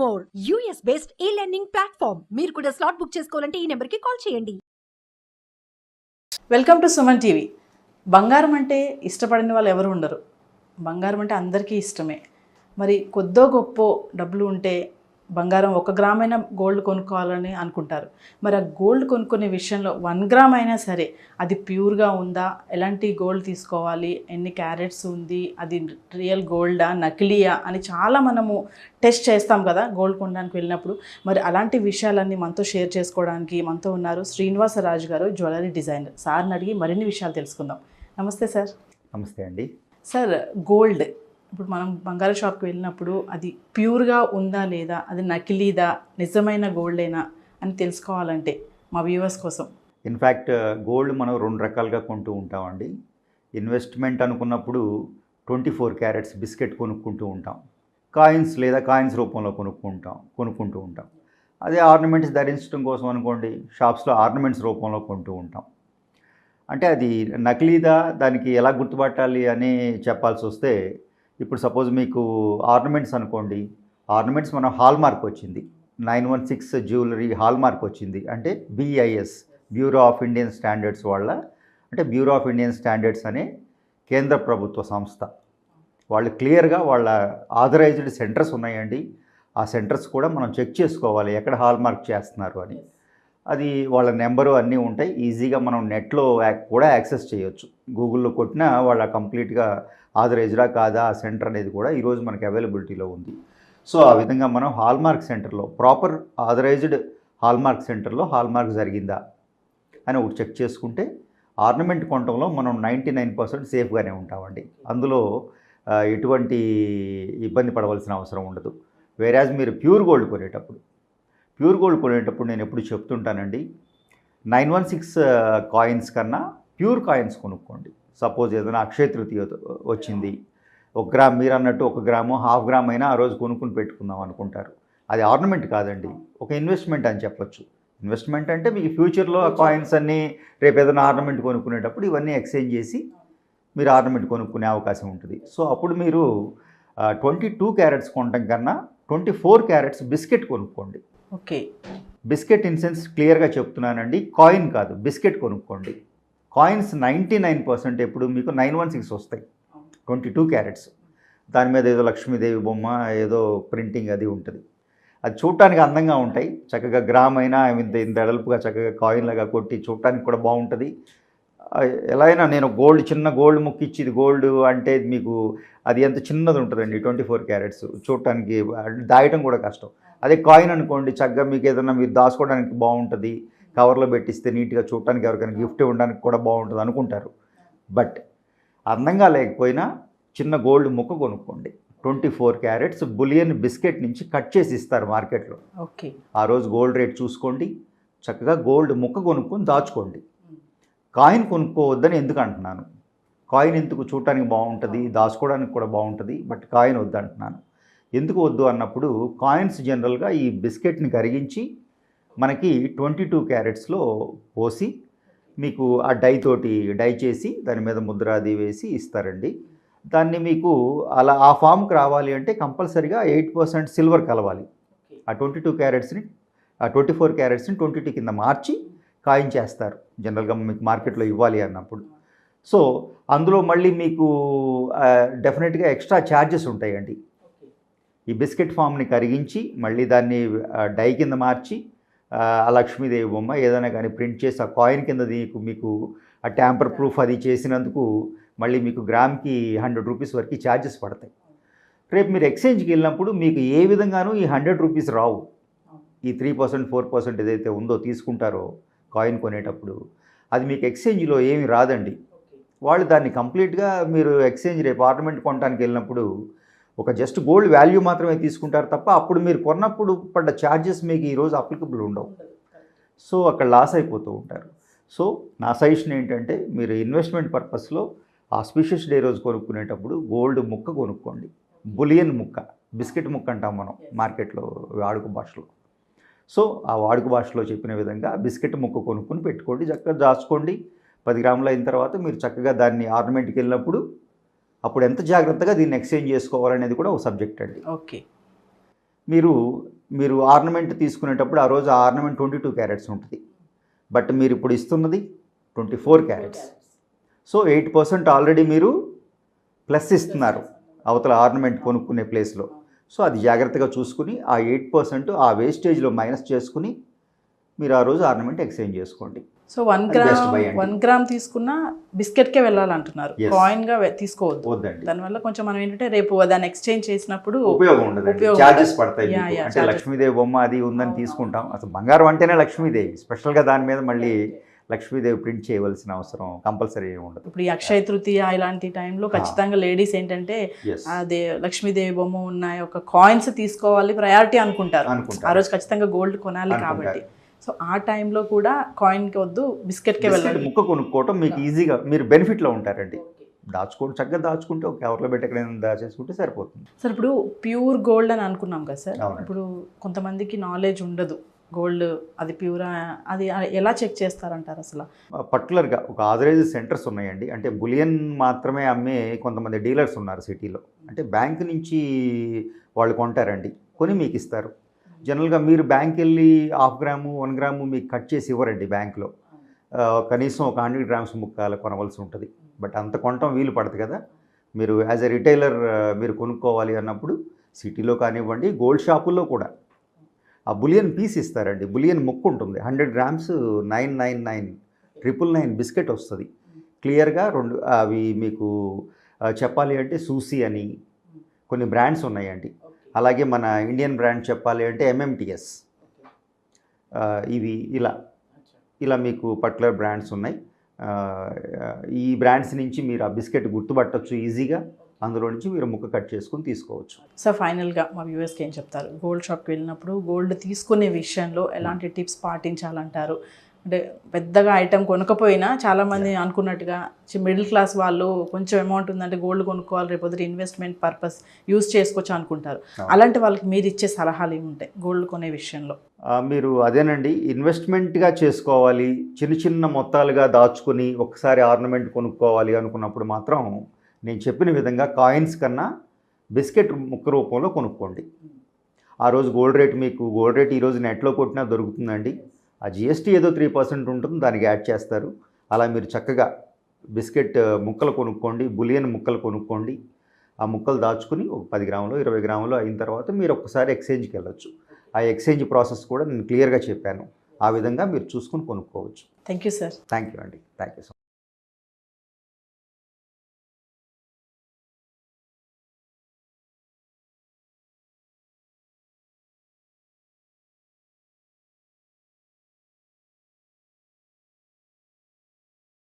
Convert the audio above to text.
More US based ఈ learning platform. మీరు కూడా స్లాట్ బుక్ చేసుకోవాలంటే ఈ నెంబర్కి కాల్ చేయండి. Welcome to Suman TV. బంగారం అంటే ఇష్టపడని వాళ్ళు ఎవరు ఉండరు. బంగారం అంటే అందరికీ ఇష్టమే. మరి కొద్దో గొప్ప డబ్బులు ఉంటే బంగారం 1 గ్రామైనా గోల్డ్ కొనుక్కోవాలని అనుకుంటారు. మరి ఆ గోల్డ్ కొనుక్కునే విషయంలో 1 గ్రామ్ అయినా సరే అది ప్యూర్గా ఉందా, ఎలాంటి గోల్డ్ తీసుకోవాలి, ఎన్ని క్యారెట్స్ ఉంది, అది రియల్ గోల్డా నకిలీయా అని చాలా మనము టెస్ట్ చేస్తాం కదా గోల్డ్ కొనడానికి వెళ్ళినప్పుడు. మరి అలాంటి విషయాలన్నీ మనతో షేర్ చేసుకోవడానికి మనతో ఉన్నారు శ్రీనివాసరాజు గారు, జ్యువెలరీ డిజైనర్. సార్ని అడిగి మరిన్ని విషయాలు తెలుసుకుందాం. నమస్తే సార్. నమస్తే అండి. సార్, గోల్డ్ ఇప్పుడు మనం బంగారు షాప్కి వెళ్ళినప్పుడు అది ప్యూర్గా ఉందా లేదా, అది నకిలీదా, నిజమైన గోల్డేనా అని తెలుసుకోవాలంటే మా వ్యూవర్స్ కోసం. ఇన్ఫ్యాక్ట్ గోల్డ్ మనం 2 రకాలుగా కొంటూ ఉంటామండి. ఇన్వెస్ట్మెంట్ అనుకున్నప్పుడు 24 క్యారెట్స్ బిస్కెట్ కొనుక్కుంటూ ఉంటాం. కాయిన్స్ లేదా కాయిన్స్ రూపంలో కొనుక్కుంటూ ఉంటాం. అదే ఆర్నమెంట్స్ ధరించడం కోసం అనుకోండి, షాప్స్లో ఆర్నమెంట్స్ రూపంలో కొంటూ ఉంటాం. అంటే అది నకిలీదా, దానికి ఎలా గుర్తుపట్టాలి అని చెప్పాల్సి వస్తే, ఇప్పుడు సపోజ్ మీకు ఆర్నమెంట్స్ అనుకోండి, ఆర్నమెంట్స్ మనం హాల్మార్క్ వచ్చింది, 916 జ్యువెలరీ హాల్మార్క్ వచ్చింది. అంటే BIS, bureau of Indian standards వాళ్ళ, అంటే బ్యూరో ఆఫ్ ఇండియన్ స్టాండర్డ్స్ అనే కేంద్ర ప్రభుత్వ సంస్థ వాళ్ళు క్లియర్గా వాళ్ళ ఆథరైజ్డ్ సెంటర్స్ ఉన్నాయండి. ఆ సెంటర్స్ కూడా మనం చెక్ చేసుకోవాలి ఎక్కడ హాల్మార్క్ చేస్తున్నారు అని. అది వాళ్ళ నెంబరు అన్నీ ఉంటాయి. ఈజీగా మనం నెట్లో కూడా యాక్సెస్ చేయొచ్చు. గూగుల్లో కొట్టినా వాళ్ళ కంప్లీట్గా ఆథరైజ్డా కాదా ఆ సెంటర్ అనేది కూడా ఈరోజు మనకి అవైలబిలిటీలో ఉంది. సో ఆ విధంగా మనం హాల్మార్క్ సెంటర్లో, ప్రాపర్ ఆథరైజ్డ్ హాల్మార్క్ సెంటర్లో హాల్మార్క్ జరిగిందా అని ఒకటి చెక్ చేసుకుంటే ఆర్నమెంట్ కొనటంలో మనం 99% సేఫ్గానే ఉంటామండి. అందులో ఎటువంటి ఇబ్బంది పడవలసిన అవసరం ఉండదు. వేరాజ్ మీరు ప్యూర్ గోల్డ్ కొనేటప్పుడు నేను ఎప్పుడు చెప్తుంటానండి, 916 కాయిన్స్ కన్నా ప్యూర్ కాయిన్స్ కొనుక్కోండి. సపోజ్ ఏదైనా అక్షయ తృతీయ వచ్చింది, 1 గ్రామ్, మీరు అన్నట్టు 1 గ్రాము, హాఫ్ గ్రామ్ అయినా ఆ రోజు కొనుక్కుని పెట్టుకుందాం అనుకుంటారు. అది ఆర్నమెంట్ కాదండి, ఒక ఇన్వెస్ట్మెంట్ అని చెప్పొచ్చు. ఇన్వెస్ట్మెంట్ అంటే మీకు ఫ్యూచర్లో ఆ కాయిన్స్ అన్నీ రేపు ఏదైనా ఆర్నమెంట్ కొనుక్కునేటప్పుడు ఇవన్నీ ఎక్స్చేంజ్ చేసి మీరు ఆర్నమెంట్ కొనుక్కునే అవకాశం ఉంటుంది. సో అప్పుడు మీరు 22 క్యారెట్స్ కొనడం కన్నా 24 క్యారెట్స్ బిస్కెట్ కొనుక్కోండి. ఓకే, బిస్కెట్ ఇన్ సెన్స్ క్లియర్గా చెప్తున్నానండి, కాయిన్ కాదు, బిస్కెట్ కొనుక్కోండి. కాయిన్స్ 99% ఎప్పుడు మీకు 916 వస్తాయి, 22 క్యారెట్స్. దాని మీద ఏదో లక్ష్మీదేవి బొమ్మ, ఏదో ప్రింటింగ్ అది ఉంటుంది. అది చూడటానికి అందంగా ఉంటాయి. చక్కగా గ్రామ్ అయినా ఇంత ఎడల్పుగా చక్కగా కాయిన్ లాగా కొట్టి చూడటానికి కూడా బాగుంటుంది. ఎలా అయినా నేను చిన్న గోల్డ్ ముక్కిచ్చి ఇది గోల్డ్ అంటే మీకు అది ఎంత చిన్నది ఉంటుందండి, 24 క్యారెట్స్. చూడటానికి దాయటం కూడా కష్టం. అదే కాయిన్ అనుకోండి, చక్కగా మీకు ఏదైనా మీరు దాచుకోవడానికి బాగుంటుంది, కవర్లో పెట్టిస్తే నీట్గా చూడటానికి, ఎవరికైనా గిఫ్ట్ ఇవ్వడానికి కూడా బాగుంటుంది అనుకుంటారు. బట్ అందంగా లేకపోయినా చిన్న గోల్డ్ ముక్క కొనుక్కోండి. 24 క్యారెట్స్ బులియన్ బిస్కెట్ నుంచి కట్ చేసి ఇస్తారు మార్కెట్లో. ఓకే, ఆ రోజు గోల్డ్ రేట్ చూసుకోండి, చక్కగా గోల్డ్ ముక్క కొనుక్కొని దాచుకోండి. కాయిన్ కొనుక్కోవద్దని ఎందుకు అంటున్నాను, కాయిన్ ఎందుకు చూడటానికి బాగుంటుంది, దాచుకోవడానికి కూడా బాగుంటుంది, బట్ కాయిన్ వద్దంటున్నాను. ఎందుకు వద్దు అన్నప్పుడు, కాయిన్స్ జనరల్గా ఈ బిస్కెట్ని కరిగించి మనకి 22 క్యారెట్స్లో పోసి మీకు ఆ డై చేసి దాని మీద ముద్ర అది వేసి ఇస్తారండి. దాన్ని మీకు అలా ఆ ఫామ్కి రావాలి అంటే కంపల్సరీగా 8% సిల్వర్ కలవాలి. ఆ 22 క్యారెట్స్ని, ఆ 24 క్యారెట్స్ని 22 కింద మార్చి కాయిన్ చేస్తారు జనరల్గా మీకు మార్కెట్లో ఇవ్వాలి అన్నప్పుడు. సో అందులో మళ్ళీ మీకు డెఫినెట్గా ఎక్స్ట్రా ఛార్జెస్ ఉంటాయండి. ఈ బిస్కెట్ ఫామ్ని కరిగించి మళ్ళీ దాన్ని డై కింద మార్చి ఆ లక్ష్మీదేవి బొమ్మ ఏదైనా కానీ ప్రింట్ చేసి ఆ కాయిన్ కింద మీకు ఆ ట్యాంపర్ ప్రూఫ్ అది చేసినందుకు మళ్ళీ మీకు గ్రామ్కి 100 రూపీస్ వరకు ఛార్జెస్ పడతాయి. రేపు మీరు ఎక్స్చేంజ్కి వెళ్ళినప్పుడు మీకు ఏ విధంగానూ ఈ 100 రూపీస్ రావు. ఈ 3%, 4% ఏదైతే ఉందో తీసుకుంటారో కాయిన్ కొనేటప్పుడు, అది మీకు ఎక్స్చేంజ్లో ఏమి రాదండి. వాళ్ళు దాన్ని కంప్లీట్గా మీరు ఎక్స్చేంజ్ రేపు ఆర్నమెంట్ కొనడానికి వెళ్ళినప్పుడు ఒక జస్ట్ గోల్డ్ వాల్యూ మాత్రమే తీసుకుంటారు తప్ప అప్పుడు మీరు కొన్నప్పుడు పడ్డ ఛార్జెస్ మీకు ఈరోజు అప్లికబుల్ ఉండవు. సో అక్కడ లాస్ అయిపోతూ ఉంటారు. సో నా సజెషన్ ఏంటంటే, మీరు ఇన్వెస్ట్మెంట్ పర్పస్లో ఆస్పిషియస్ డే రోజు కొనుక్కునేటప్పుడు గోల్డ్ ముక్క కొనుక్కోండి. బులియన్ ముక్క, బిస్కెట్ ముక్క అంటాం మనం మార్కెట్లో వాడుక భాషలో. సో ఆ వాడుక భాషలో చెప్పిన విధంగా బిస్కెట్ ముక్క కొనుక్కొని పెట్టుకోండి, చక్కగా దాచుకోండి. 10 గ్రాములు అయిన తర్వాత మీరు చక్కగా దాన్ని ఆర్నమెంట్కి వెళ్ళినప్పుడు అప్పుడు ఎంత జాగ్రత్తగా దీన్ని ఎక్స్చేంజ్ చేసుకోవాలనేది కూడా ఒక సబ్జెక్ట్ అండి. ఓకే, మీరు మీరు ఆర్నమెంట్ తీసుకునేటప్పుడు ఆ రోజు ఆ ఆర్నమెంట్ 22 క్యారెట్స్ ఉంటుంది, బట్ మీరు ఇప్పుడు ఇస్తున్నది 24 క్యారెట్స్. సో 8% ఆల్రెడీ మీరు ప్లస్ ఇస్తున్నారు అవతల ఆర్నమెంట్ కొనుక్కునే ప్లేస్లో. సో అది జాగ్రత్తగా చూసుకుని ఆ 8% ఆ వేస్టేజ్లో మైనస్ చేసుకుని మీరు ఆ రోజు ఆర్నమెంట్ ఎక్స్చేంజ్ చేసుకోండి. సో 1 గ్రామ్ 1 గ్రామ్ తీసుకున్న బిస్కెట్కే వెళ్ళాలంటున్నారు, Yes. కాయిన్గా తీసుకోవద్దు. వద్దండి, దానివల్ల కొంచెం మనం ఏంటంటే రేపు దాన్ని ఎక్స్చేంజ్ చేసినప్పుడు ఉపయోగం ఉండదు, ఉపయోగం ఛార్జెస్ పడతాయి Yeah, మీకు. yeah, అంటే charges. లక్ష్మీదేవి బొమ్మ అది ఉందని తీసుకుంటాం. అసలు బంగారం అంటేనే లక్ష్మీదేవి, స్పెషల్గా దాని మీద మళ్ళీ లక్ష్మీదేవి ప్రింట్ చేయవలసిన అవసరం కంపల్సరీ ఉండదు. ఇప్పుడు ఈ అక్షయ తృతీయ ఇలాంటి టైంలో ఖచ్చితంగా లేడీస్ ఏంటంటే Yes. అదే లక్ష్మీదేవి బొమ్మ ఉన్న ఒక కాయిన్స్ తీసుకోవాలి ప్రయారిటీ అనుకుంటారు. అనుకుంటారు. ఆ రోజు ఖచ్చితంగా గోల్డ్ కొనాలి కాబట్టి. సో ఆ టైంలో కూడా కాయిన్కి వద్దు, బిస్కెట్కే బిస్కెట్ వెళ్ళాలి. ముక్క కొనుక్కోవటం మీకు ఈజీగా, మీరు బెనిఫిట్లో ఉంటారండి. దాచుకోండి, చక్కగా దాచుకుంటే ఒక కవర్లో పెట్టి ఎక్కడైనా దాచేసుకుంటే సరిపోతుంది. సార్ ఇప్పుడు ప్యూర్ గోల్డ్ అని అనుకున్నాం కదా సార్, అవునండి. ఇప్పుడు కొంతమందికి నాలెడ్జ్ ఉండదు గోల్డ్ అది ప్యూరా, అది ఎలా చెక్ చేస్తారంటారు అసలు? పర్టికులర్గా ఒక ఆథరైజ్ సెంటర్స్ ఉన్నాయండి. అంటే బులియన్ మాత్రమే అమ్మే కొంతమంది డీలర్స్ ఉన్నారు సిటీలో. అంటే బ్యాంక్ నుంచి వాళ్ళు కొంటారండి, కొని మీకు ఇస్తారు. జనరల్గా మీరు బ్యాంక్ వెళ్ళి 1/2 గ్రాము 1 గ్రాము మీకు కట్ చేసి ఇవ్వరండి బ్యాంక్లో. కనీసం ఒక 100 గ్రామ్స్ ముక్కాల కొనవలసి ఉంటుంది. బట్ అంత కొనటం వీలు పడదు కదా. మీరు యాజ్ ఎ రిటైలర్ మీరు కొనుక్కోవాలి అన్నప్పుడు సిటీలో కానివ్వండి, గోల్డ్ షాపుల్లో కూడా ఆ బులియన్ పీస్ ఇస్తారండి. బులియన్ ముక్కు ఉంటుంది, 100 గ్రామ్స్ 999 బిస్కెట్ వస్తుంది క్లియర్గా. అవి మీకు చెప్పాలి అంటే సూసీ అని కొన్ని బ్రాండ్స్ ఉన్నాయండి. అలాగే మన ఇండియన్ బ్రాండ్ చెప్పాలి అంటే MMTS. ఇవి ఇలా మీకు పర్టికులర్ బ్రాండ్స్ ఉన్నాయి. ఈ బ్రాండ్స్ నుంచి మీరు ఆ బిస్కెట్ గుర్తుపట్టవచ్చు ఈజీగా. అందులో నుంచి మీరు ముక్క కట్ చేసుకొని తీసుకోవచ్చు. సార్ ఫైనల్గా మా వ్యూవర్స్కి ఏం చెప్తారు? గోల్డ్ షాప్కి వెళ్ళినప్పుడు గోల్డ్ తీసుకునే విషయంలో ఎలాంటి టిప్స్ పాటించాలంటారు? అంటే పెద్దగా ఐటెం కొనకపోయినా చాలామంది అనుకున్నట్టుగా మిడిల్ క్లాస్ వాళ్ళు కొంచెం అమౌంట్ ఉందంటే గోల్డ్ కొనుక్కోవాలి, రేపు ఇన్వెస్ట్మెంట్ పర్పస్ యూజ్ చేసుకోవచ్చు అనుకుంటారు. అలాంటి వాళ్ళకి మీరు ఇచ్చే సలహాలు ఏముంటాయి గోల్డ్ కొనే విషయంలో? మీరు అదేనండి, ఇన్వెస్ట్మెంట్గా చేసుకోవాలి, చిన్న చిన్న మొత్తాలుగా దాచుకొని ఒకసారి ఆర్నమెంట్ కొనుక్కోవాలి అనుకున్నప్పుడు మాత్రం నేను చెప్పిన విధంగా కాయిన్స్ కన్నా బిస్కెట్ ముక్క రూపంలో కొనుక్కోండి. ఆ రోజు గోల్డ్ రేట్ ఈరోజు నెట్లో కొట్టినా దొరుకుతుందండి. ఆ GST ఏదో 3% ఉంటుంది, దానికి యాడ్ చేస్తారు. అలా మీరు చక్కగా బిస్కెట్ ముక్కలు కొనుక్కోండి, బులియన్ ముక్కలు కొనుక్కోండి. ఆ ముక్కలు దాచుకుని ఒక 10 గ్రాములు 20 గ్రాములు అయిన తర్వాత మీరు ఒక్కసారి ఎక్స్చేంజ్కి వెళ్ళొచ్చు. ఆ ఎక్స్చేంజ్ ప్రాసెస్ కూడా నేను క్లియర్గా చెప్పాను. ఆ విధంగా మీరు చూసుకుని కొనుక్కోవచ్చు. Thank you sir. Thank you అండి, థ్యాంక్ యూ సో మచ్.